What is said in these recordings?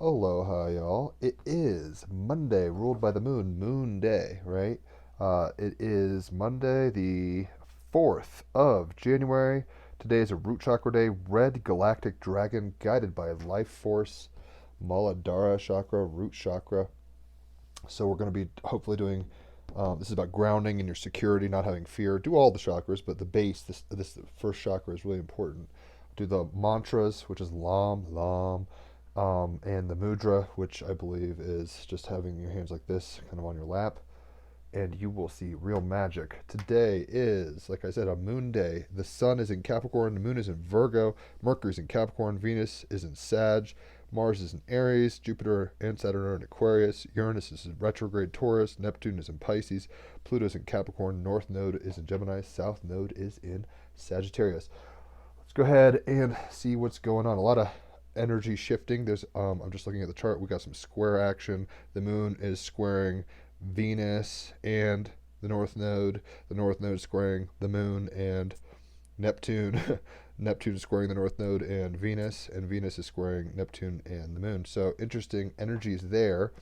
Aloha, y'all. It is Monday, ruled by the moon, Moon Day, right? It is Monday, the 4th of January. Today is a root chakra day, red galactic dragon, guided by life force, Muladhara chakra, root chakra. So we're going to be hopefully doing. This is about grounding and your security, not having fear. Do all the chakras, but the base, this first chakra is really important. Do the mantras, which is Lam, Lam, and the mudra, which I believe is just having your hands like this, kind of on your lap, and you will see real magic. Today is, like I said, a moon day. The sun is in Capricorn, the moon is in Virgo, Mercury's in Capricorn, Venus is in Sag, Mars is in Aries, Jupiter and Saturn are in Aquarius, Uranus is in retrograde Taurus, Neptune is in Pisces, Pluto is in Capricorn, North Node is in Gemini, South Node is in Sagittarius. Let's go ahead and see what's going on. A lot of energy shifting. I'm just looking at the chart. We got some square action. The moon is squaring Venus and the North Node. The North Node squaring the moon and Neptune. Neptune is squaring the North Node and Venus is squaring Neptune and the moon. So interesting energies there.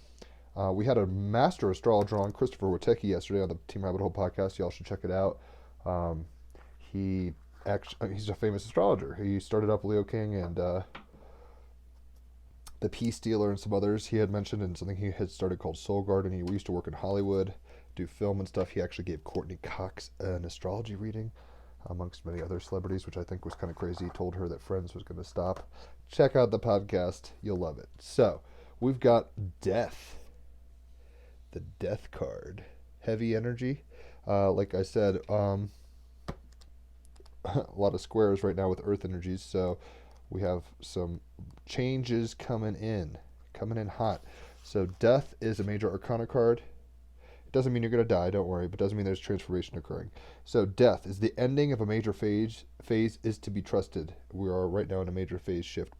We had a master astrologer on, Christopher Witecki, yesterday on the Team Rabbit Hole podcast. Y'all should check it out. He's a famous astrologer. He started up Leo King and the Peace Dealer and some others he had mentioned, and something he had started called Soul Garden. He used to work in Hollywood, do film and stuff. He actually gave Courtney Cox an astrology reading, amongst many other celebrities, which I think was kind of crazy. He told her that Friends was going to stop. Check out the podcast. You'll love it. So, we've got Death. The Death card. Heavy energy. Like I said, a lot of squares right now with Earth energies, so we have some changes coming in hot. So Death is a major arcana card. It doesn't mean you're going to die, don't worry, but doesn't mean there's transformation occurring. So Death is the ending of a major phase is to be trusted. We are right now in a major phase shift.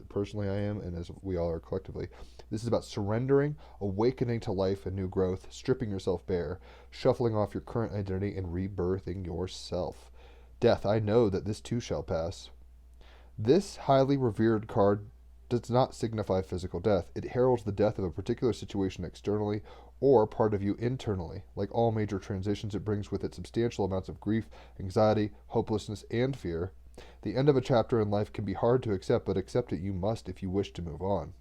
Personally, I am, and as we all are collectively. This is about surrendering, awakening to life and new growth, stripping yourself bare, shuffling off your current identity, and rebirthing yourself. Death, I know that this too shall pass. This highly revered card does not signify physical death. It heralds the death of a particular situation externally or part of you internally. Like all major transitions, it brings with it substantial amounts of grief, anxiety, hopelessness, and fear. The end of a chapter in life can be hard to accept, but accept it you must if you wish to move on.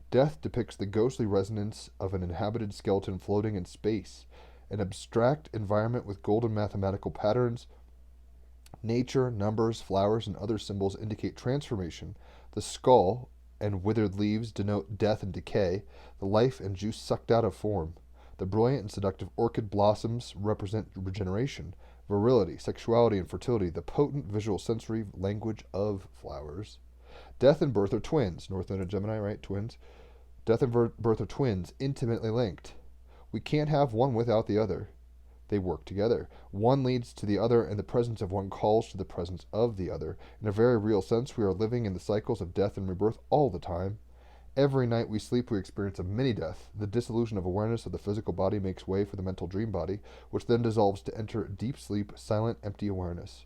Death depicts the ghostly resonance of an inhabited skeleton floating in space, an abstract environment with golden mathematical patterns. Nature, numbers, flowers, and other symbols indicate transformation. The skull and withered leaves denote death and decay, the life and juice sucked out of form. The brilliant and seductive orchid blossoms represent regeneration, virility, sexuality, and fertility, the potent visual sensory language of flowers. Death and birth are twins. North Node of Gemini, right? Twins. Death and birth are twins, intimately linked. We can't have one without the other. They work together. One leads to the other, and the presence of one calls to the presence of the other. In a very real sense, we are living in the cycles of death and rebirth all the time. Every night we sleep, we experience a mini-death. The dissolution of awareness of the physical body makes way for the mental dream body, which then dissolves to enter deep sleep, silent, empty awareness.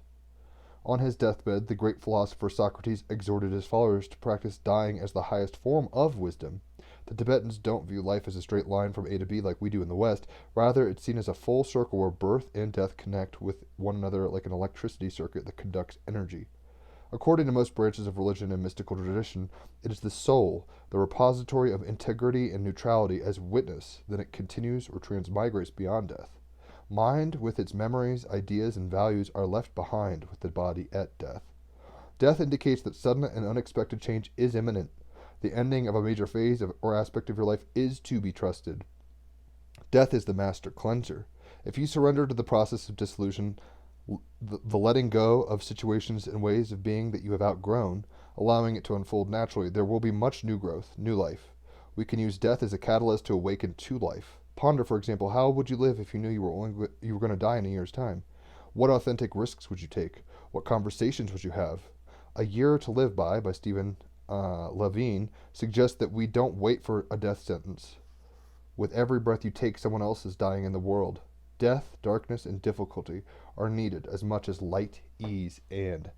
On his deathbed, the great philosopher Socrates exhorted his followers to practice dying as the highest form of wisdom. The Tibetans don't view life as a straight line from A to B like we do in the West. Rather, it's seen as a full circle where birth and death connect with one another like an electricity circuit that conducts energy. According to most branches of religion and mystical tradition, it is the soul, the repository of integrity and neutrality, as witness, then it continues or transmigrates beyond death. Mind, with its memories, ideas, and values, are left behind with the body at death. Death indicates that sudden and unexpected change is imminent. The ending of a major phase or aspect of your life is to be trusted. Death is the master cleanser. If you surrender to the process of dissolution, the letting go of situations and ways of being that you have outgrown, allowing it to unfold naturally, there will be much new growth, new life. We can use death as a catalyst to awaken to life. Ponder, for example, how would you live if you knew you were going to die in a year's time? What authentic risks would you take? What conversations would you have? A Year to Live by Stephen Levine suggests that we don't wait for a death sentence. With every breath you take, someone else is dying in the world. Death, darkness, and difficulty are needed as much as light, ease, and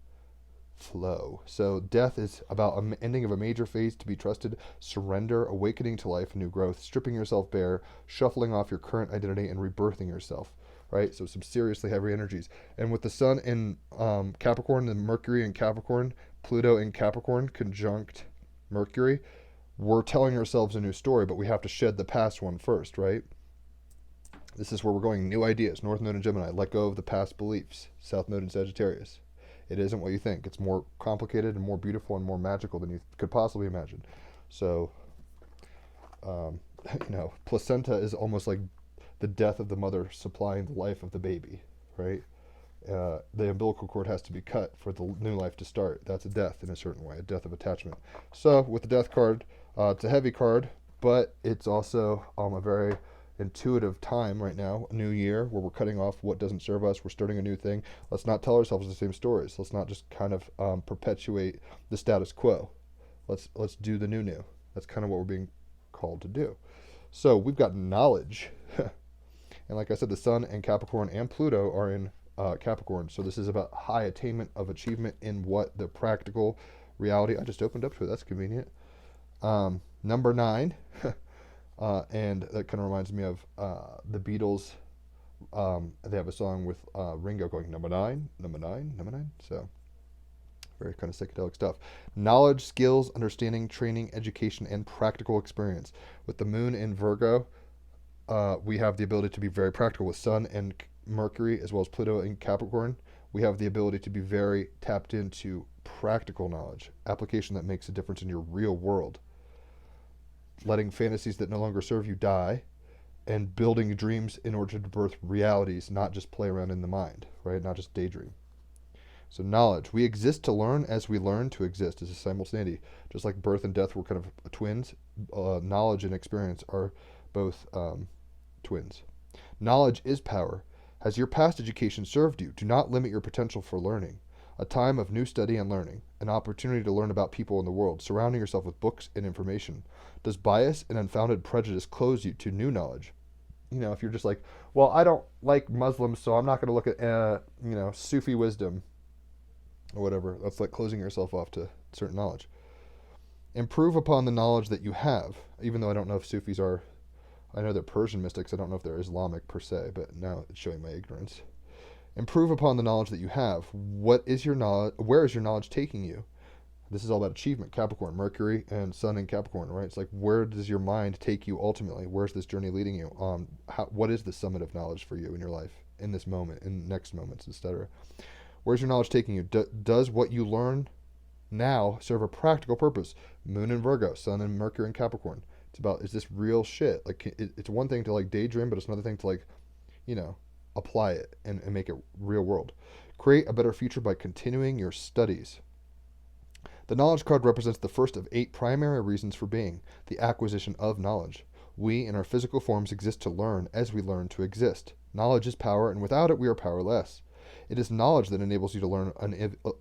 flow. So death is about an ending of a major phase to be trusted, surrender, awakening to life, new growth, stripping yourself bare, shuffling off your current identity, and rebirthing yourself. Right? So some seriously heavy energies. And with the sun in Capricorn and Mercury in Capricorn, Pluto in Capricorn conjunct Mercury, we're telling ourselves a new story, but we have to shed the past one first, right? This is where we're going. New ideas. North Node in Gemini. Let go of the past beliefs. South Node in Sagittarius. It isn't what you think. It's more complicated and more beautiful and more magical than you could possibly imagine. So, placenta is almost like the death of the mother supplying the life of the baby, right? The umbilical cord has to be cut for the new life to start. That's a death in a certain way, a death of attachment. So with the death card, it's a heavy card, but it's also a very intuitive time right now, a new year where we're cutting off what doesn't serve us. We're starting a new thing. Let's not tell ourselves the same stories. Let's not just kind of perpetuate the status quo. Let's do the new. That's kind of what we're being called to do. So we've got knowledge. And like I said, the Sun and Capricorn and Pluto are in Capricorn. So this is about high attainment of achievement in what the practical reality. I just opened up to it. That's convenient. Number 9. And that kind of reminds me of the Beatles. They have a song with Ringo going, number 9, number 9, number 9. So very kind of psychedelic stuff. Knowledge, skills, understanding, training, education, and practical experience. With the moon in Virgo, we have the ability to be very practical. With Sun and Mercury, as well as Pluto in Capricorn, we have the ability to be very tapped into practical knowledge, application that makes a difference in your real world. Letting fantasies that no longer serve you die, and building dreams in order to birth realities, not just play around in the mind, right? Not just daydream. So knowledge. We exist to learn as we learn to exist is a simultaneity. Just like birth and death were kind of twins, knowledge and experience are both twins. Knowledge is power. Has your past education served you? Do not limit your potential for learning. A time of new study and learning. An opportunity to learn about people in the world. Surrounding yourself with books and information. Does bias and unfounded prejudice close you to new knowledge? If you're just like, well, I don't like Muslims, so I'm not going to look at, Sufi wisdom or whatever. That's like closing yourself off to certain knowledge. Improve upon the knowledge that you have, even though I don't know if Sufis are, I know they're Persian mystics. I don't know if they're Islamic per se, but now it's showing my ignorance. Improve upon the knowledge that you have. What is your knowledge? Where is your knowledge taking you? This is all about achievement. Capricorn, Mercury, and Sun in Capricorn, right? It's like, where does your mind take you ultimately? Where's this journey leading you? What is the summit of knowledge for you in your life, in this moment, in next moments, etc.? Where's your knowledge taking you? Does what you learn now serve a practical purpose? Moon in Virgo, Sun and Mercury in Capricorn. It's about, is this real shit? Like, it's one thing to like daydream, but it's another thing to like, apply it and make it real world. Create a better future by continuing your studies. The knowledge card represents the first of 8 primary reasons for being, the acquisition of knowledge. We, in our physical forms, exist to learn as we learn to exist. Knowledge is power, and without it we are powerless. It is knowledge that enables you to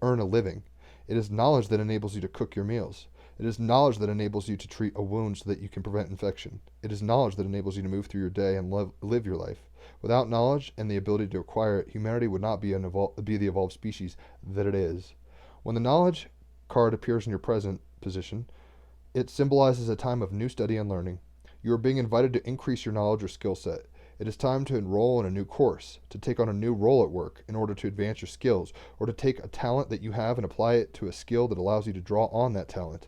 earn a living. It is knowledge that enables you to cook your meals. It is knowledge that enables you to treat a wound so that you can prevent infection. It is knowledge that enables you to move through your day and live your life. Without knowledge and the ability to acquire it, humanity would not be the evolved species that it is. When the knowledge card appears in your present position, it symbolizes a time of new study and learning. You are being invited to increase your knowledge or skill set. It is time to enroll in a new course, to take on a new role at work in order to advance your skills, or to take a talent that you have and apply it to a skill that allows you to draw on that talent.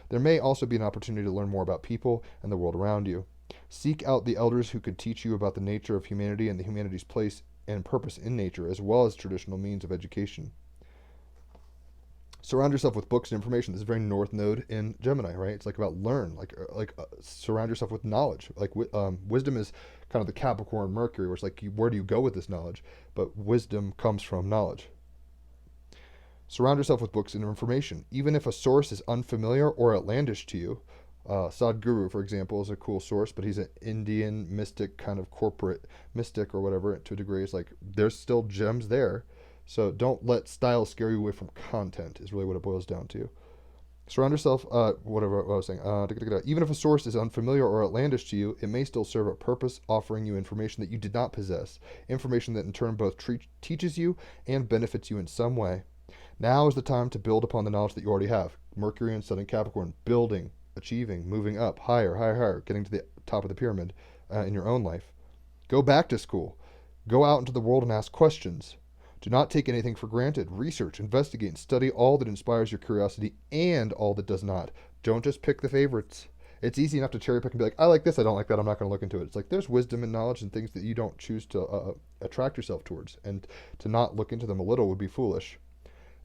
There may also be an opportunity to learn more about people and the world around you. Seek out the elders who can teach you about the nature of humanity and the humanity's place and purpose in nature, as well as traditional means of education. Surround yourself with books and information. This is very North Node in Gemini, right? It's like about learn, surround yourself with knowledge. Like wisdom is kind of the Capricorn Mercury, where it's like, where do you go with this knowledge? But wisdom comes from knowledge. Surround yourself with books and information. Even if a source is unfamiliar or outlandish to you, Sadhguru, for example, is a cool source, but he's an Indian mystic, kind of corporate mystic or whatever to a degree. It's like, there's still gems there. So don't let style scare you away from content is really what it boils down to. Surround yourself, whatever I was saying. Even if a source is unfamiliar or outlandish to you, it may still serve a purpose, offering you information that you did not possess. Information that in turn both teaches you and benefits you in some way. Now is the time to build upon the knowledge that you already have. Mercury and Sun in Capricorn, building, achieving, moving up, higher, higher, higher, getting to the top of the pyramid in your own life. Go back to school. Go out into the world and ask questions. Do not take anything for granted. Research, investigate, and study all that inspires your curiosity and all that does not. Don't just pick the favorites. It's easy enough to cherry pick and be like, I like this, I don't like that, I'm not going to look into it. It's like there's wisdom and knowledge and things that you don't choose to attract yourself towards. And to not look into them a little would be foolish.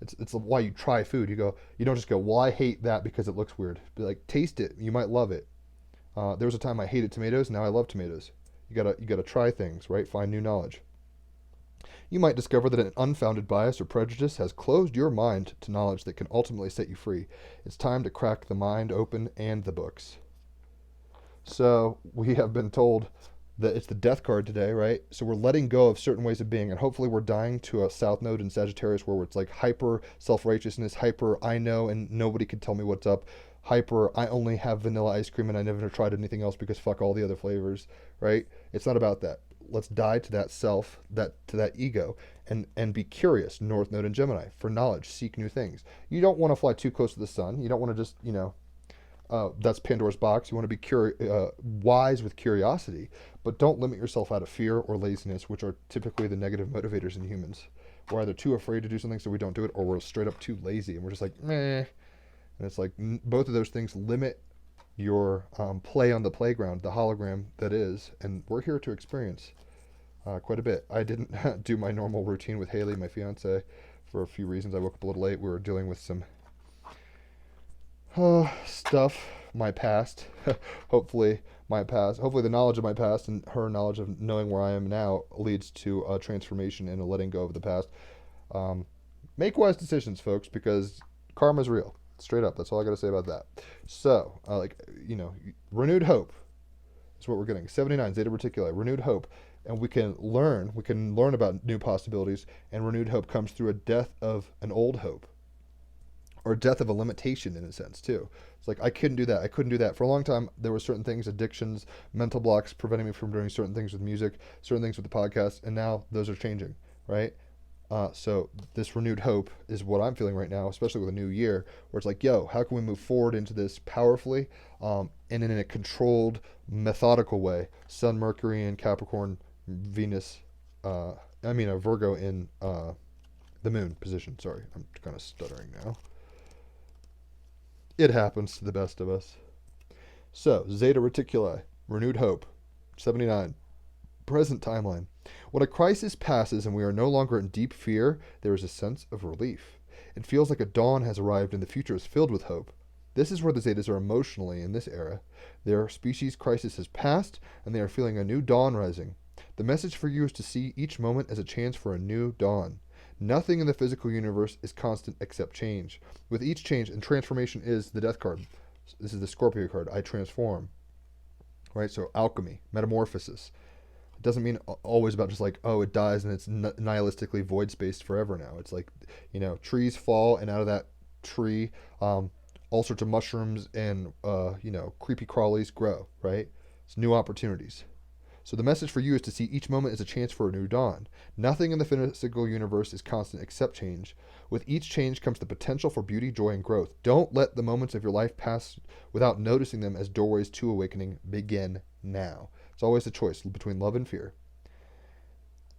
It's why you try food. You don't just go, well, I hate that because it looks weird. Be like, taste it. You might love it. There was a time I hated tomatoes. Now I love tomatoes. You gotta try things, right? Find new knowledge. You might discover that an unfounded bias or prejudice has closed your mind to knowledge that can ultimately set you free. It's time to crack the mind open and the books. So we have been told that it's the death card today, right? So we're letting go of certain ways of being, and hopefully we're dying to a south node in Sagittarius where it's like hyper self-righteousness, hyper I know and nobody can tell me what's up, hyper I only have vanilla ice cream and I never tried anything else because fuck all the other flavors, right? It's not about that. Let's die to that self, to that ego, and be curious. North Node in Gemini for knowledge. Seek new things. You don't want to fly too close to the sun. You don't want to just that's Pandora's box. You want to be wise with curiosity, but don't limit yourself out of fear or laziness, which are typically the negative motivators in humans. We're either too afraid to do something so we don't do it, or we're straight up too lazy and we're just like meh. And it's like both of those things limit your play on the playground, the hologram that is, and we're here to experience quite a bit. I didn't do my normal routine with Haley, my fiance, for a few reasons. I woke up a little late. We were dealing with some stuff, my past. Hopefully the knowledge of my past and her knowledge of knowing where I am now leads to a transformation and a letting go of the past. Make wise decisions, folks, because karma's real. Straight up. That's all I got to say about that. So, renewed hope is what we're getting. 79, Zeta Reticuli, renewed hope. And we can learn about new possibilities, and renewed hope comes through a death of an old hope, or a death of a limitation in a sense too. It's like, I couldn't do that. For a long time, there were certain things, addictions, mental blocks preventing me from doing certain things with music, certain things with the podcast, and now those are changing, right? So this renewed hope is what I'm feeling right now, especially with a new year, where it's like, yo, how can we move forward into this powerfully and in a controlled, methodical way? Sun, Mercury, and Capricorn, Venus, Virgo in the moon position. Sorry, I'm kind of stuttering now. It happens to the best of us. So, Zeta Reticuli, renewed hope, 79, present timeline. When a crisis passes and we are no longer in deep fear, there is a sense of relief. It feels like a dawn has arrived and the future is filled with hope. This is where the Zetas are emotionally in this era. Their species crisis has passed and they are feeling a new dawn rising. The message for you is to see each moment as a chance for a new dawn. Nothing in the physical universe is constant except change. With each change, and transformation is the death card. This is the Scorpio card. I transform. Right? So alchemy, metamorphosis. It doesn't mean always about just like, oh, it dies and it's nihilistically void spaced forever now. It's like, trees fall and out of that tree, all sorts of mushrooms and, creepy crawlies grow, right? It's new opportunities. So the message for you is to see each moment as a chance for a new dawn. Nothing in the physical universe is constant except change. With each change comes the potential for beauty, joy, and growth. Don't let the moments of your life pass without noticing them as doorways to awakening. Begin now. It's always a choice between love and fear.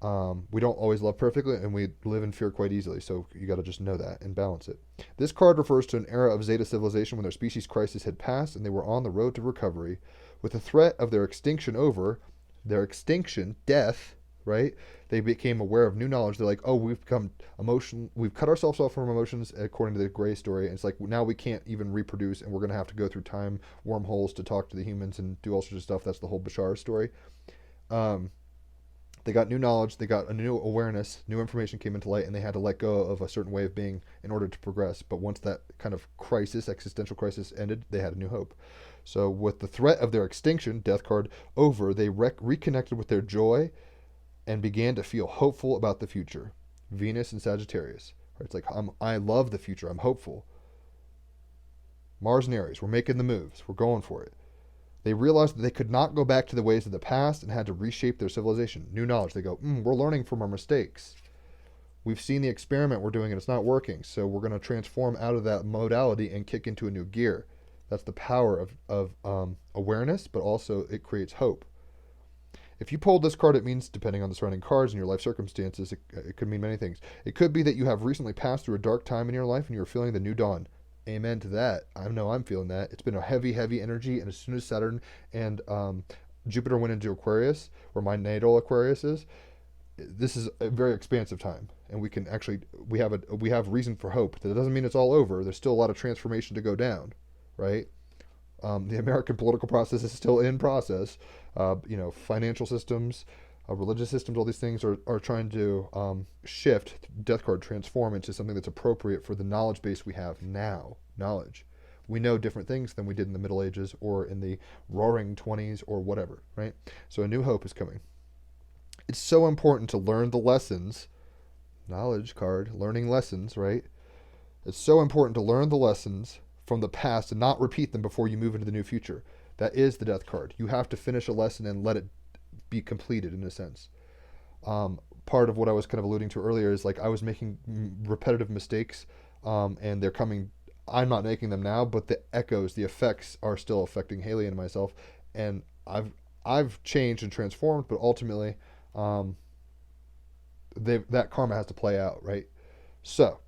We don't always love perfectly, and we live in fear quite easily, so you got to just know that and balance it. This card refers to an era of Zeta civilization when their species crisis had passed and they were on the road to recovery. With the threat of their extinction over, death, right? They became aware of new knowledge. They're like, oh, we've become emotional. We've cut ourselves off from emotions, according to the Gray story. And it's like, now we can't even reproduce, and we're going to have to go through time wormholes to talk to the humans and do all sorts of stuff. That's the whole Bashar story. They got new knowledge. They got a new awareness. New information came into light, and they had to let go of a certain way of being in order to progress. But once that kind of existential crisis ended, they had a new hope. So with the threat of their extinction, death card, over, they reconnected with their joy and began to feel hopeful about the future. Venus and Sagittarius. It's like, I love the future. I'm hopeful. Mars and Aries. We're making the moves. We're going for it. They realized that they could not go back to the ways of the past and had to reshape their civilization. New knowledge. They go, we're learning from our mistakes. We've seen the experiment we're doing and it's not working. So we're going to transform out of that modality and kick into a new gear. That's the power of awareness, but also it creates hope. If you pulled this card, it means, depending on the surrounding cards and your life circumstances, it could mean many things. It could be that you have recently passed through a dark time in your life and you're feeling the new dawn. Amen to that. I know I'm feeling that. It's been a heavy, heavy energy, and as soon as Saturn and Jupiter went into Aquarius, where my natal Aquarius is, this is a very expansive time, and we can actually we have reason for hope. That doesn't mean it's all over. There's still a lot of transformation to go down, right? The American political process is still in process. Financial systems, religious systems, all these things are trying to shift, Death card, transform into something that's appropriate for the knowledge base we have now. Knowledge. We know different things than we did in the Middle Ages or in the Roaring 20s or whatever, right? So a new hope is coming. It's so important to learn the lessons. Knowledge card, learning lessons, right? It's so important to learn the lessons from the past and not repeat them before you move into the new future. That is the Death card. You have to finish a lesson and let it be completed, in a sense. Part of what I was kind of alluding to earlier is like I was making repetitive mistakes, and they're coming. I'm not making them now, but the echoes, the effects are still affecting Haley and myself, and I've changed and transformed, but ultimately, that karma has to play out, right? So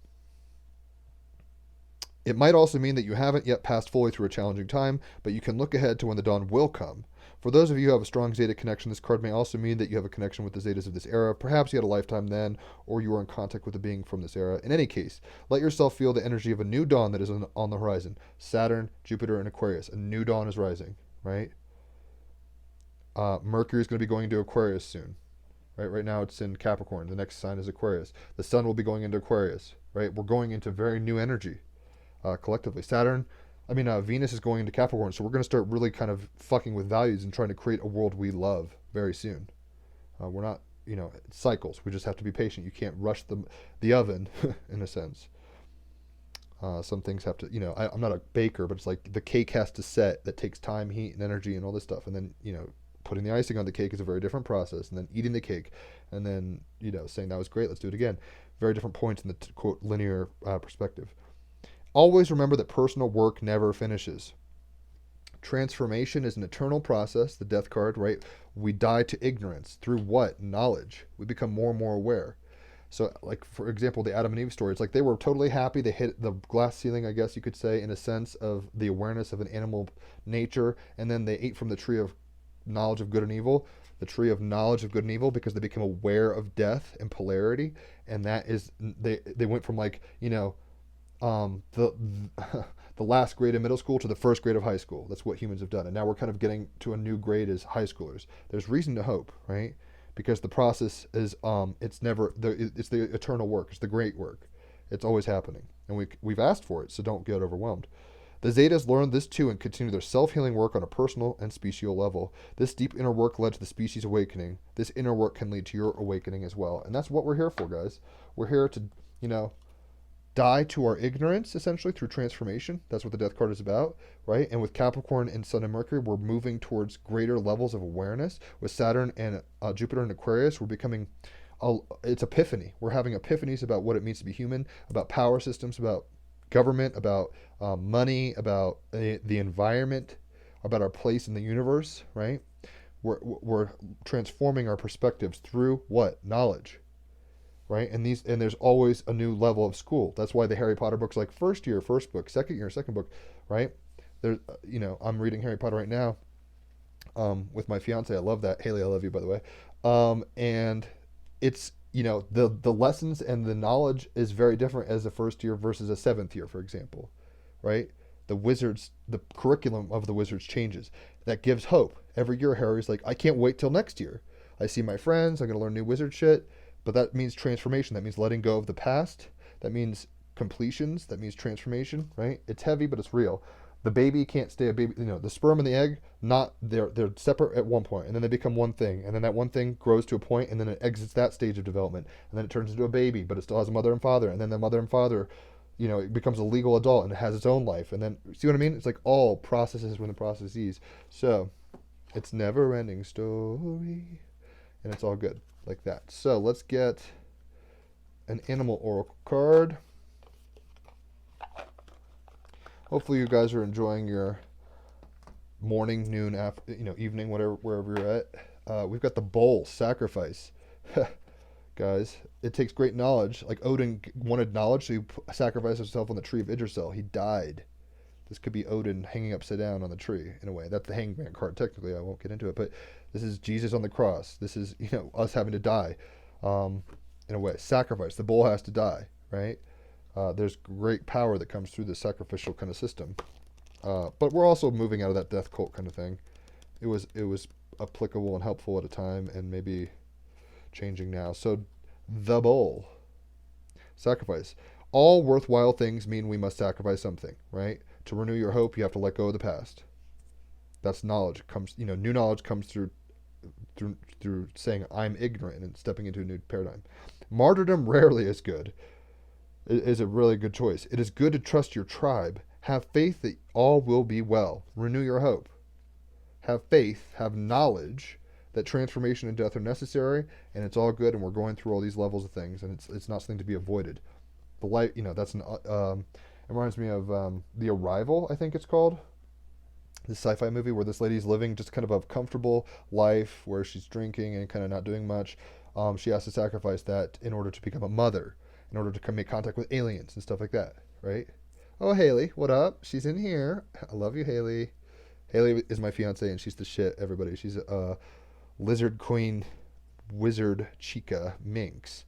it might also mean that you haven't yet passed fully through a challenging time, but you can look ahead to when the dawn will come. For those of you who have a strong Zeta connection, this card may also mean that you have a connection with the Zetas of this era. Perhaps you had a lifetime then, or you were in contact with a being from this era. In any case, let yourself feel the energy of a new dawn that is on the horizon. Saturn, Jupiter, and Aquarius. A new dawn is rising, right? Mercury is going to be going into Aquarius soon. Right now it's in Capricorn. The next sign is Aquarius. The sun will be going into Aquarius, right? We're going into very new energy. Collectively. Venus is going into Capricorn, so we're going to start really kind of fucking with values and trying to create a world we love very soon. We're not, it cycles. We just have to be patient. You can't rush the oven, in a sense. Some things have to, I'm not a baker, but it's like the cake has to set. That takes time, heat, and energy, and all this stuff. And then, putting the icing on the cake is a very different process. And then eating the cake, and then, saying that was great, let's do it again. Very different points in the, quote, linear perspective. Always remember that personal work never finishes. Transformation is an eternal process, the Death card, right? We die to ignorance. Through what? Knowledge. We become more and more aware. So, like, for example, the Adam and Eve story, it's like they were totally happy. They hit the glass ceiling, I guess you could say, in a sense of the awareness of an animal nature, and then they ate from the tree of knowledge of good and evil, the tree of knowledge of good and evil, because they became aware of death and polarity, and that is, they went from, like, the last grade of middle school to the first grade of high school. That's what humans have done. And now we're kind of getting to a new grade as high schoolers. There's reason to hope, right? Because the process is, it's the eternal work. It's the great work. It's always happening. And we've asked for it, so don't get overwhelmed. The Zetas learned this too and continue their self-healing work on a personal and special level. This deep inner work led to the species awakening. This inner work can lead to your awakening as well. And that's what we're here for, guys. We're here to, die to our ignorance, essentially, through transformation. That's what the Death card is about, right? And with Capricorn and Sun and Mercury, we're moving towards greater levels of awareness. With Saturn and Jupiter and Aquarius, we're becoming, it's epiphany. We're having epiphanies about what it means to be human, about power systems, about government, about money, about the environment, about our place in the universe, right? We're transforming our perspectives through what? Knowledge. Right, and there's always a new level of school. That's why the Harry Potter books, like first year, first book, second year, second book, right? There's, I'm reading Harry Potter right now, with my fiance. I love that. Haley, I love you, by the way. And it's, the lessons and the knowledge is very different as a first year versus a seventh year, for example, right? The curriculum of the Wizards changes. That gives hope. Every year, Harry's like, I can't wait till next year. I see my friends. I'm gonna learn new wizard shit. But that means transformation. That means letting go of the past. That means completions. That means transformation, right? It's heavy, but it's real. The baby can't stay a baby. The sperm and the egg, they're separate at one point, and then they become one thing, and then that one thing grows to a point, and then it exits that stage of development, and then it turns into a baby, but it still has a mother and father, and then the mother and father, it becomes a legal adult and it has its own life, and then see what I mean? It's like all processes when the processes. So it's never-ending story, and it's all good. Like that. So let's get an animal oracle card. Hopefully you guys are enjoying your morning, noon, after, evening, whatever, wherever you're at. We've got the bowl, sacrifice. Guys, it takes great knowledge. Like Odin wanted knowledge, so he sacrificed himself on the tree of Yggdrasil. He died. This could be Odin hanging upside down on the tree, in a way. That's the hangman card, technically. I won't get into it. But this is Jesus on the cross. This is, us having to die, in a way. Sacrifice. The bull has to die, right? There's great power that comes through the sacrificial kind of system. But we're also moving out of that death cult kind of thing. It was applicable and helpful at a time, and maybe changing now. So, the bull. Sacrifice. All worthwhile things mean we must sacrifice something, right? To renew your hope, you have to let go of the past. That's knowledge. New knowledge comes through saying I'm ignorant and stepping into a new paradigm. Martyrdom rarely is good. It is a really good choice. It is good to trust your tribe. Have faith that all will be well. Renew your hope. Have faith, have knowledge that transformation and death are necessary, and it's all good, and we're going through all these levels of things, and it's not something to be avoided. The light, that's it reminds me of The Arrival, I think it's called. This sci-fi movie where this lady's living just kind of a comfortable life where she's drinking and kind of not doing much. She has to sacrifice that in order to become a mother, in order to make contact with aliens and stuff like that, right? Oh, Haley, what up? She's in here. I love you, Haley. Haley is my fiance, and she's the shit, everybody. She's a lizard queen, wizard chica minx.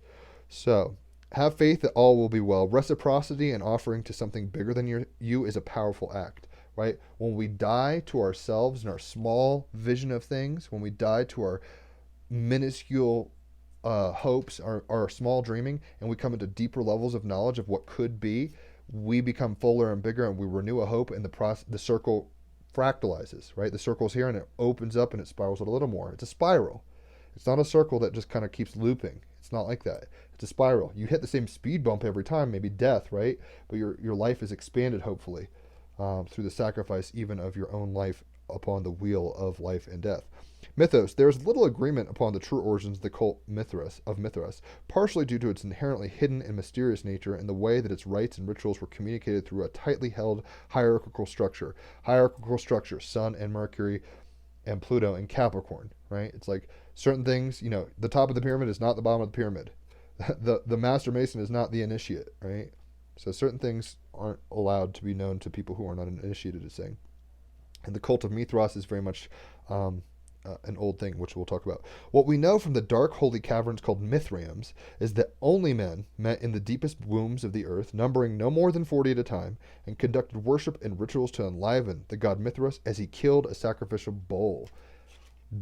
So, have faith that all will be well. Reciprocity and offering to something bigger than you is a powerful act, right? When we die to ourselves and our small vision of things, when we die to our minuscule hopes, our small dreaming, and we come into deeper levels of knowledge of what could be, we become fuller and bigger, and we renew a hope, and the circle fractalizes, right? The circle's here, and it opens up, and it spirals out a little more. It's a spiral. It's not a circle that just kind of keeps looping. It's not like that. It's a spiral. You hit the same speed bump every time, maybe death, right? But your life is expanded, hopefully, through the sacrifice even of your own life upon the wheel of life and death. Mythos. There is little agreement upon the true origins of the cult of Mithras, partially due to its inherently hidden and mysterious nature and the way that its rites and rituals were communicated through a tightly held hierarchical structure. Hierarchical structure, Sun and Mercury and Pluto and Capricorn, right? It's like certain things, the top of the pyramid is not the bottom of the pyramid. The master mason is not the initiate, right? So certain things aren't allowed to be known to people who are not initiated, as saying. And the cult of Mithras is very much an old thing, which we'll talk about. What we know from the dark holy caverns called Mithraeums is that only men met in the deepest wombs of the earth, numbering no more than 40 at a time, and conducted worship and rituals to enliven the god Mithras as he killed a sacrificial bull.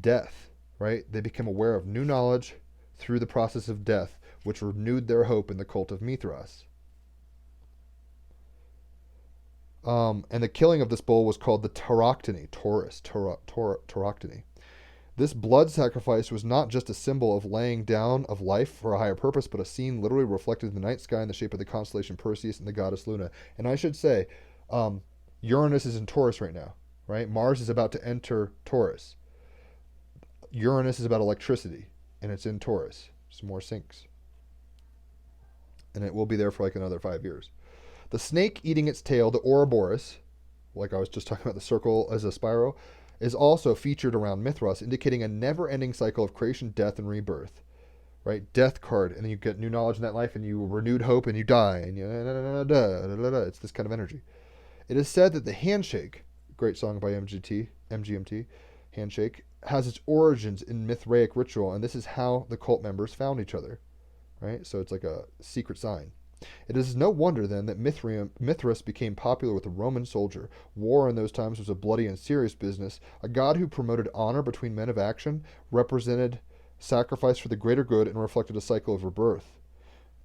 Death, right? They became aware of new knowledge through the process of death, which renewed their hope in the cult of Mithras. And the killing of this bull was called the Tauroctony, Tauroctony. This blood sacrifice was not just a symbol of laying down of life for a higher purpose, but a scene literally reflected in the night sky in the shape of the constellation Perseus and the goddess Luna. And I should say, Uranus is in Taurus right now, right? Mars is about to enter Taurus. Uranus is about electricity, and it's in Taurus. Some more sinks. And it will be there for like another 5 years. The snake eating its tail, the Ouroboros, like I was just talking about the circle as a spiral, is also featured around Mithras, indicating a never-ending cycle of creation, death, and rebirth. Right? Death card, and then you get new knowledge in that life, and you renewed hope, and you die, and it's this kind of energy. It is said that the handshake, great song by MGMT, Handshake, has its origins in Mithraic ritual, and this is how the cult members found each other. Right? So it's like a secret sign. It is no wonder, then, that Mithras became popular with the Roman soldier. War in those times was a bloody and serious business. A god who promoted honor between men of action, represented sacrifice for the greater good, and reflected a cycle of rebirth.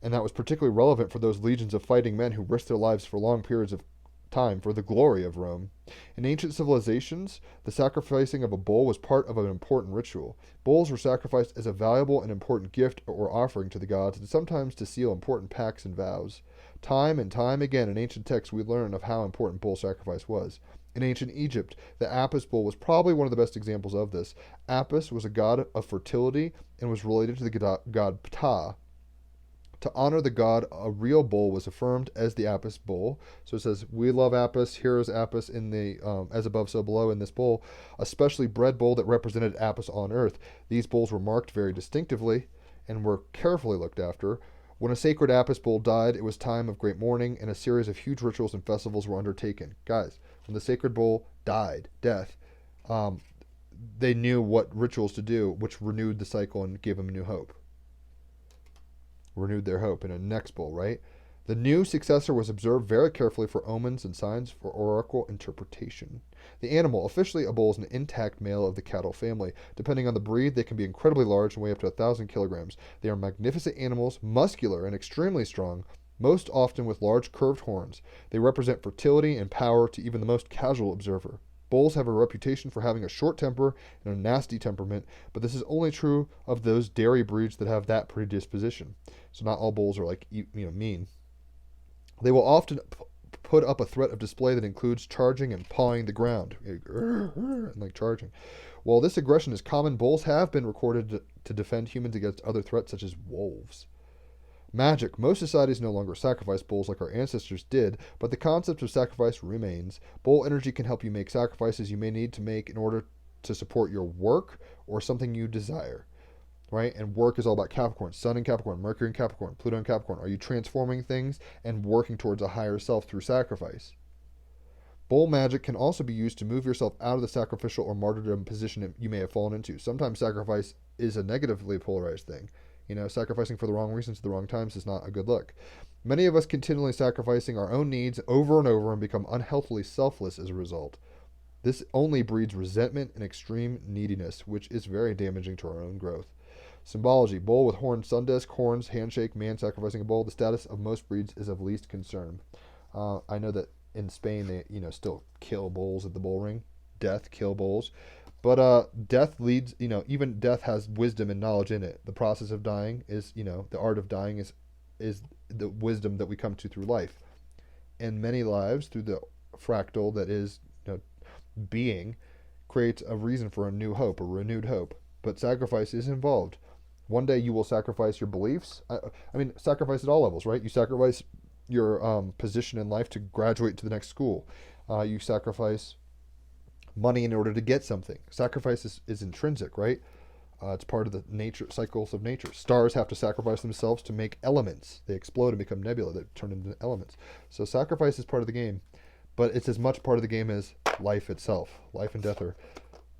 And that was particularly relevant for those legions of fighting men who risked their lives for long periods of time for the glory of Rome. In ancient civilizations, the sacrificing of a bull was part of an important ritual. Bulls were sacrificed as a valuable and important gift or offering to the gods, and sometimes to seal important pacts and vows. Time and time again in ancient texts we learn of how important bull sacrifice was. In ancient Egypt, the Apis bull was probably one of the best examples of this. Apis was a god of fertility and was related to the god Ptah. To honor the god, a real bull was affirmed as the Apis bull. So it says, we love Apis. Here is Apis in the as above, so below in this bull, a specially bred bull that represented Apis on earth. These bulls were marked very distinctively and were carefully looked after. When a sacred Apis bull died, it was time of great mourning, and a series of huge rituals and festivals were undertaken. Guys, when the sacred bull died, death, they knew what rituals to do, which renewed the cycle and gave them new hope. Renewed their hope in a next bull, right? The new successor was observed very carefully for omens and signs for oracle interpretation. The animal, officially a bull, is an intact male of the cattle family. Depending on the breed, they can be incredibly large and weigh up to 1,000 kilograms. They are magnificent animals, muscular and extremely strong, most often with large curved horns. They represent fertility and power to even the most casual observer. Bulls have a reputation for having a short temper and a nasty temperament, but this is only true of those dairy breeds that have that predisposition. So not all bulls are like mean. They will often put up a threat of display that includes charging and pawing the ground, and like charging. While this aggression is common, bulls have been recorded to defend humans against other threats such as wolves. Magic. Most societies no longer sacrifice bulls like our ancestors did, but the concept of sacrifice remains. Bull energy can help you make sacrifices you may need to make in order to support your work or something you desire. Right? And work is all about Capricorn. Sun in Capricorn, Mercury in Capricorn, Pluto in Capricorn. Are you transforming things and working towards a higher self through sacrifice? Bull magic can also be used to move yourself out of the sacrificial or martyrdom position you may have fallen into. Sometimes sacrifice is a negatively polarized thing. Sacrificing for the wrong reasons at the wrong times is not a good look. Many of us continually sacrificing our own needs over and over and become unhealthily selfless as a result. This only breeds resentment and extreme neediness, which is very damaging to our own growth. Symbology. Bull with horned sun disk, horns, handshake, man sacrificing a bull. The status of most breeds is of least concern. I know that in Spain they still kill bulls at the bull ring. Death, kill bulls. But death leads, even death has wisdom and knowledge in it. The process of dying is, the art of dying is the wisdom that we come to through life. And many lives, through the fractal that is being, creates a reason for a new hope, a renewed hope. But sacrifice is involved. One day you will sacrifice your beliefs. Sacrifice at all levels, right? You sacrifice your position in life to graduate to the next school. You sacrifice money in order to get something. Sacrifice is intrinsic, right? It's part of the nature cycles of nature. Stars have to sacrifice themselves to make elements. They explode and become nebula that turn into elements. So sacrifice is part of the game, but it's as much part of the game as life itself. Life and death are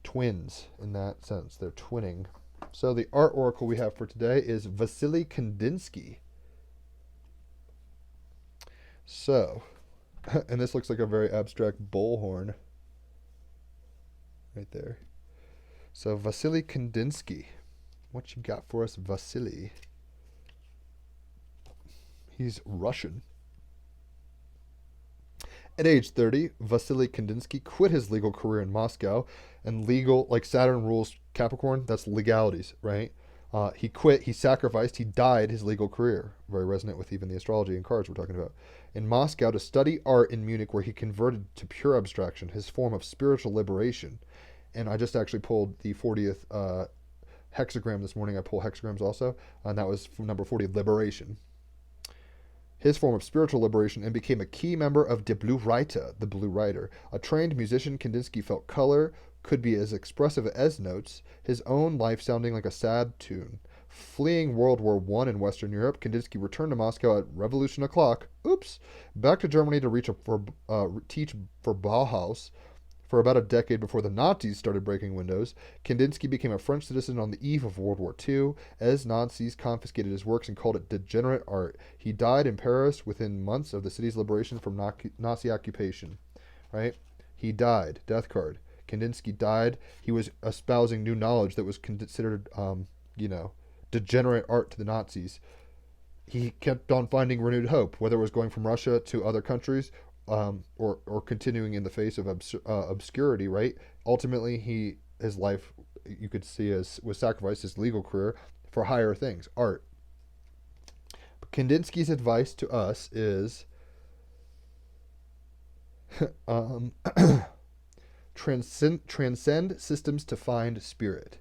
twins in that sense. They're twinning. So the art oracle we have for today is Vasily Kandinsky. So, and this looks like a very abstract bullhorn right there. So Vasily Kandinsky, what you got for us, Vasily? He's Russian. At age 30, Vasily Kandinsky quit his legal career in Moscow, and legal, like Saturn rules Capricorn, that's legalities, right? He quit, he sacrificed, he died his legal career. Very resonant with even the astrology and cards we're talking about. In Moscow to study art in Munich, where he converted to pure abstraction, his form of spiritual liberation. And I just actually pulled the 40th hexagram this morning. I pull hexagrams also, and that was from number 40, liberation. His form of spiritual liberation, and became a key member of Die Blue Reiter, the Blue Rider. A trained musician, Kandinsky felt color could be as expressive as notes, his own life sounding like a sad tune. Fleeing World War I in Western Europe, Kandinsky returned to Moscow at revolution o'clock, back to Germany to teach for Bauhaus. For about a decade before the Nazis started breaking windows, Kandinsky became a French citizen on the eve of World War II, as Nazis confiscated his works and called it degenerate art. He died in Paris within months of the city's liberation from Nazi occupation. Right? He died. Death card. Kandinsky died. He was espousing new knowledge that was considered, degenerate art to the Nazis. He kept on finding renewed hope, whether it was going from Russia to other countries, or continuing in the face of obscurity, right? Ultimately, his life, you could see, was sacrificed, his legal career, for higher things, art. But Kandinsky's advice to us is transcend systems to find spirit,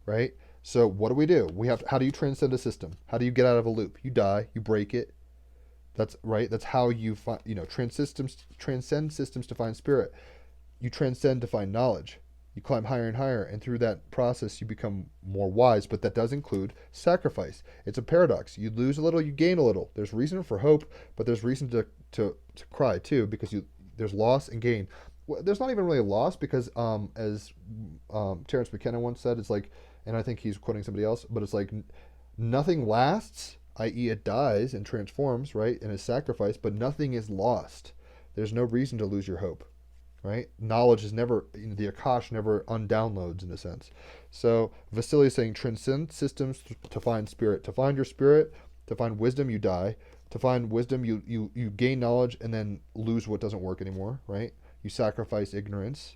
right? So what do? How do you transcend a system? How do you get out of a loop? You die, you break it. That's right. That's how you find, transcend systems to find spirit. You transcend to find knowledge. You climb higher and higher, and through that process, you become more wise. But that does include sacrifice. It's a paradox. You lose a little, you gain a little. There's reason for hope, but there's reason to cry too, because there's loss and gain. Well, there's not even really a loss because, as Terrence McKenna once said, it's like, and I think he's quoting somebody else, but it's like nothing lasts, i.e., it dies and transforms, right, and is sacrificed, but nothing is lost. There's no reason to lose your hope. Right? Knowledge is never, the Akash never undownloads in a sense. So Vasily is saying transcend systems to find spirit. To find your spirit, to find wisdom, you die. To find wisdom, you gain knowledge and then lose what doesn't work anymore, right? You sacrifice ignorance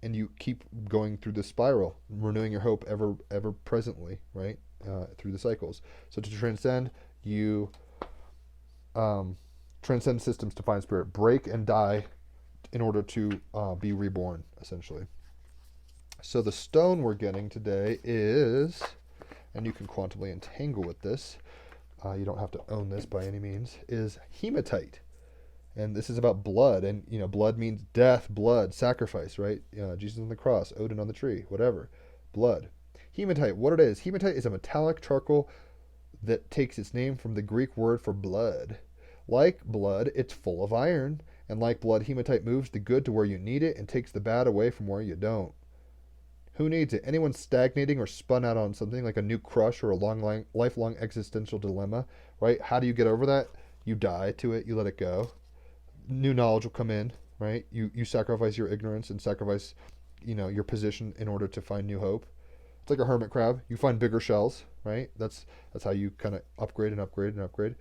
and you keep going through the spiral, renewing your hope ever presently, right? Through the cycles. So to transcend, you transcend systems to find spirit. Break and die in order to be reborn, essentially. So the stone we're getting today is, and you can quantumly entangle with this, you don't have to own this by any means, is hematite. And this is about blood, and blood means death, blood, sacrifice, right? Jesus on the cross, Odin on the tree, whatever. Blood. Hematite, what it is, hematite is a metallic charcoal that takes its name from the Greek word for blood. Like blood, it's full of iron. And like blood, hematite moves the good to where you need it and takes the bad away from where you don't. Who needs it? Anyone stagnating or spun out on something like a new crush or a lifelong existential dilemma, right? How do you get over that? You die to it. You let it go. New knowledge will come in, right? You sacrifice your ignorance and sacrifice, your position in order to find new hope. It's like a hermit crab. You find bigger shells, right? That's how you kind of upgrade and upgrade and upgrade.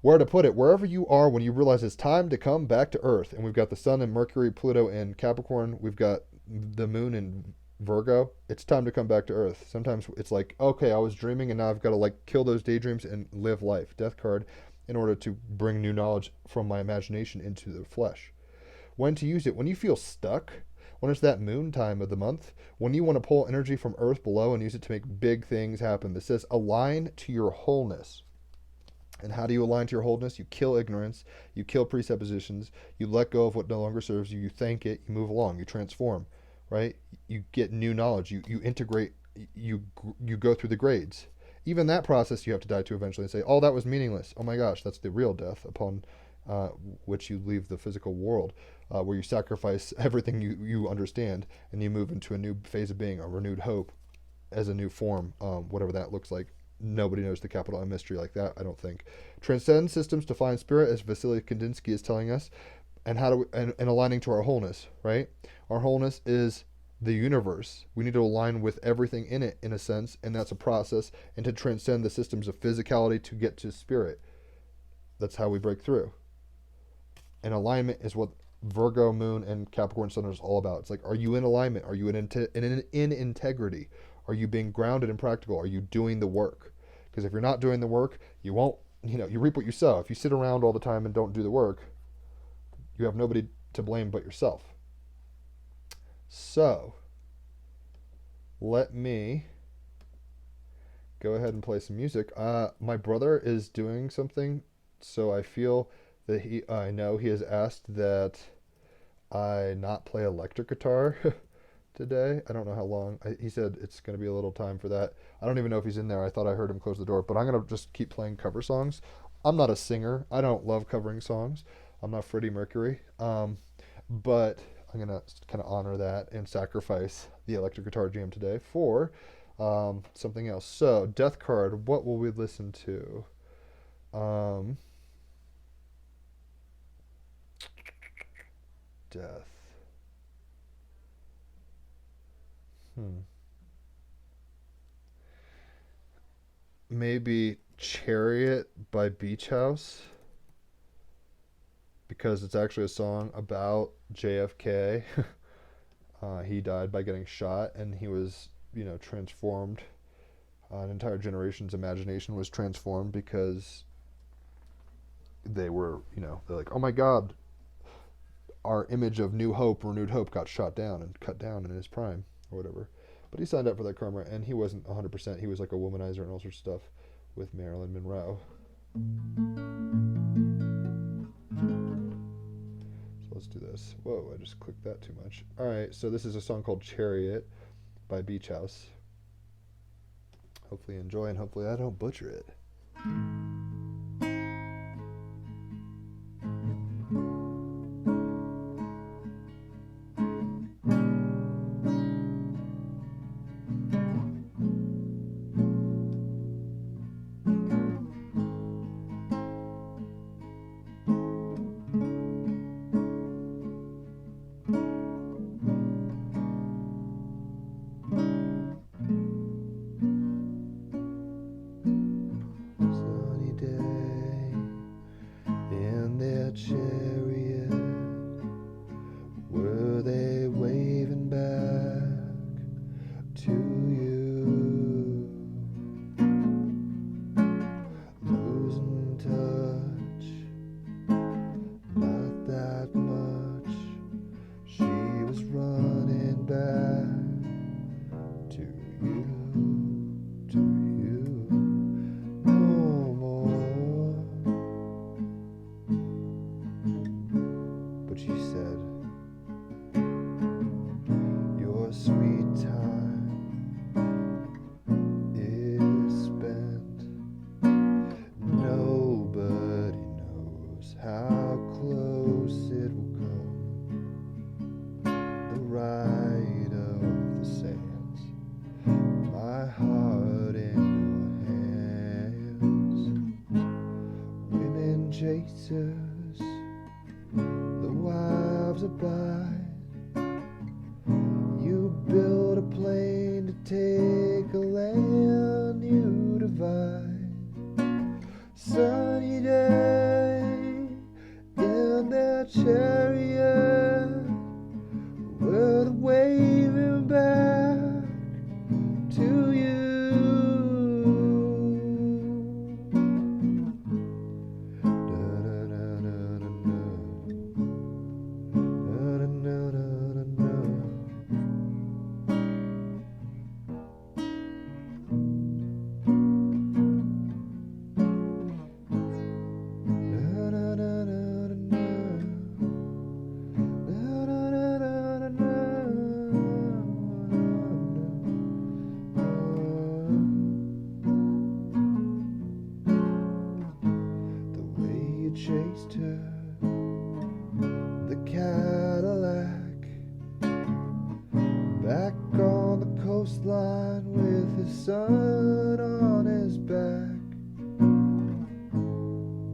Where to put it, wherever you are when you realize it's time to come back to Earth. And we've got the Sun and Mercury, Pluto and Capricorn. We've got the Moon in Virgo. It's time to come back to Earth. Sometimes it's like, okay, I was dreaming and now I've got to kill those daydreams and live life. Death card in order to bring new knowledge from my imagination into the flesh. When to use it? When you feel stuck. When it's that moon time of the month. When you want to pull energy from Earth below and use it to make big things happen. This says align to your wholeness. And how do you align to your wholeness? You kill ignorance, you kill presuppositions, you let go of what no longer serves you, you thank it, you move along, you transform, right? You get new knowledge, you integrate, you go through the grades. Even that process you have to die to eventually and say, oh, that was meaningless. Oh my gosh, that's the real death upon which you leave the physical world, where you sacrifice everything you understand and you move into a new phase of being, a renewed hope as a new form, whatever that looks like. Nobody knows the capital M mystery like that, I don't think. Transcend systems to find spirit, as Vasily Kandinsky is telling us, and and aligning to our wholeness, right? Our wholeness is the universe. We need to align with everything in it, in a sense, and that's a process, and to transcend the systems of physicality to get to spirit. That's how we break through. And alignment is what Virgo, Moon, and Capricorn Sun is all about. It's like, are you in alignment? Are you in integrity? Are you being grounded and practical? Are you doing the work? Because if you're not doing the work, you won't, you reap what you sow. If you sit around all the time and don't do the work, you have nobody to blame but yourself. So, let me go ahead and play some music. My brother is doing something, so I feel that I know he has asked that I not play electric guitar today. I don't know how long. He said it's going to be a little time for that. I don't even know if he's in there. I thought I heard him close the door, but I'm going to just keep playing cover songs. I'm not a singer. I don't love covering songs. I'm not Freddie Mercury. But I'm going to kind of honor that and sacrifice the electric guitar jam today for something else. So, Death card, what will we listen to? Death. Maybe Chariot by Beach House, because it's actually a song about JFK. He died by getting shot, and he was, transformed. An entire generation's imagination was transformed because they were, they're like, oh my God, our image of new hope, renewed hope, got shot down and cut down in his prime, or whatever. But he signed up for that karma, and he wasn't 100%. He was like a womanizer and all sorts of stuff with Marilyn Monroe. So let's do this. Whoa, I just clicked that too much. All right, so this is a song called Chariot by Beach House. Hopefully you enjoy, and hopefully I don't butcher it. Chariot, were they waving back to you? Losing touch, not that much. She was running back to you, to you, no more. But she said, your sweet time is spent. Nobody knows how close it will come. The ride of the sands, my heart in your hands. Women chasers, the wives abide. You build a plane to take a land you divide. Sunny day in their chariot, were the waving back to you. Chased her, the Cadillac, back on the coastline with his son on his back.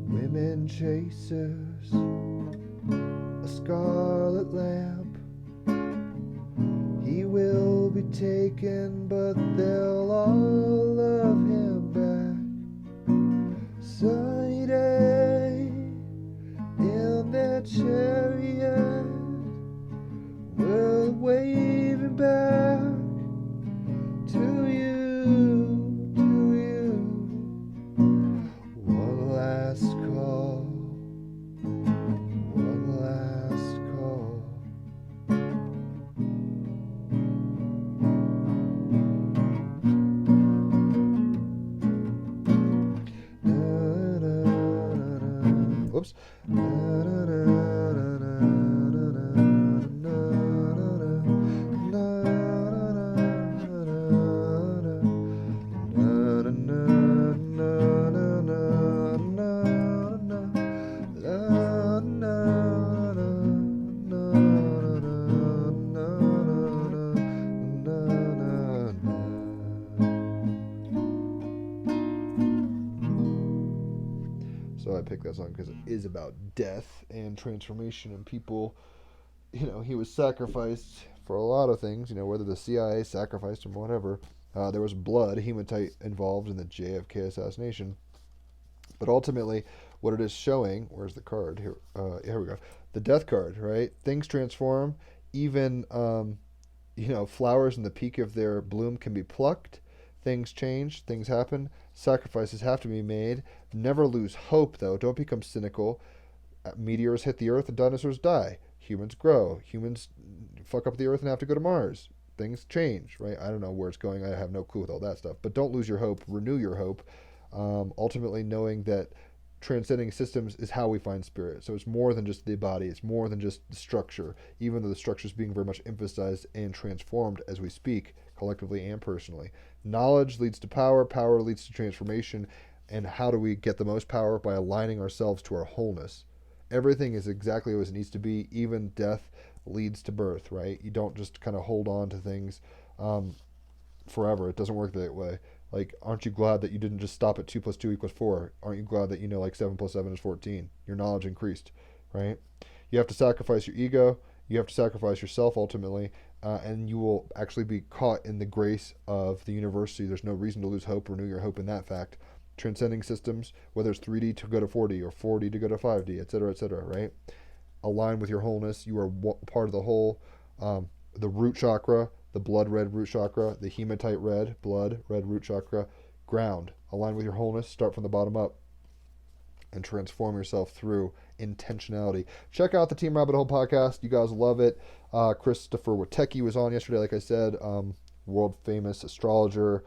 Women chasers, a scarlet lamp. He will be taken, but they'll all love him back. Sunny day in their chariot, were waving back to you, to you. One last call, one last call. Whoops. So I picked that song because it is about death and transformation and people. You know, he was sacrificed for a lot of things, you know, whether the CIA sacrificed him or whatever. There was blood, hematite involved in the JFK assassination. But ultimately, what it is showing, where's the card? Here we go. The death card, right? Things transform. Even, flowers in the peak of their bloom can be plucked. Things change. Things happen. Sacrifices have to be made. Never lose hope, though. Don't become cynical. Meteors hit the earth and dinosaurs die. Humans grow. Humans fuck up the earth and have to go to Mars. things change, right? I don't know where it's going. I have no clue with all that stuff. But don't lose your hope. Renew your hope. Ultimately, knowing that transcending systems is how we find spirit. So it's more than just the body. It's more than just the structure, even though the structure is being very much emphasized and transformed as we speak, collectively and personally. Knowledge leads to power. Power leads to transformation. And how do we get the most power? By aligning ourselves to our wholeness. Everything is exactly as it needs to be. Even death leads to birth, right? You don't just kind of hold on to things forever. It doesn't work that way. Like, aren't you glad that you didn't just stop at 2 plus 2 equals 4? Aren't you glad that you know, like, 7 plus 7 is 14? Your knowledge increased, right? You have to sacrifice your ego. You have to sacrifice yourself ultimately, and you will actually be caught in the grace of the university. There's no reason to lose hope. Renew your hope in that fact. Transcending systems, whether it's 3D to go to 4D or 4D to go to 5D, et cetera, right? Align with your wholeness. You are part of the whole. The root chakra, the blood red root chakra, the hematite red, blood red root chakra, ground. Align with your wholeness. Start from the bottom up and transform yourself through intentionality. Check out the Team Rabbit Hole podcast. You guys love it. Christopher Witecki was on yesterday, like I said, world famous astrologer,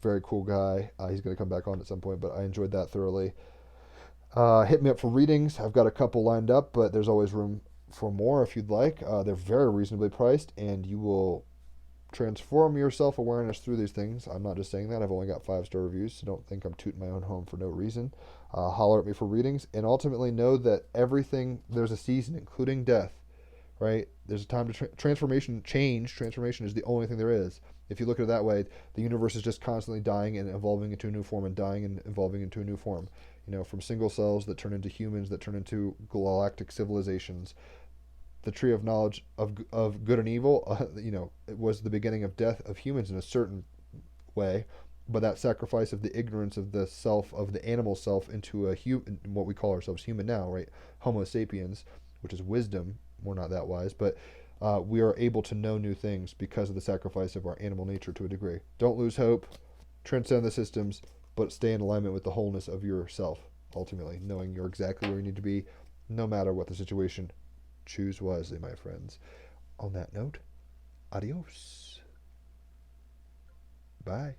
very cool guy. He's going to come back on at some point, but I enjoyed that thoroughly. Hit me up for readings. I've got a couple lined up, but there's always room for more if you'd like. They're very reasonably priced, and you will transform your self-awareness through these things. I'm not just saying that. I've only got 5-star reviews, so don't think I'm tooting my own home for no reason. Holler at me for readings, and ultimately know that everything, there's a season, including death, right? There's a time to transformation, change. Transformation is the only thing there is. If you look at it that way, the universe is just constantly dying and evolving into a new form and dying and evolving into a new form. You know, from single cells that turn into humans, that turn into galactic civilizations. The tree of knowledge of good and evil, it was the beginning of death of humans in a certain way, but that sacrifice of the ignorance of the self, of the animal self, into a human, what we call ourselves human now, right? Homo sapiens, which is wisdom. We're not that wise, but we are able to know new things because of the sacrifice of our animal nature to a degree. Don't lose hope, transcend the systems, but stay in alignment with the wholeness of yourself, ultimately, knowing you're exactly where you need to be, no matter what the situation. Choose wisely, my friends. On that note, adios. Bye.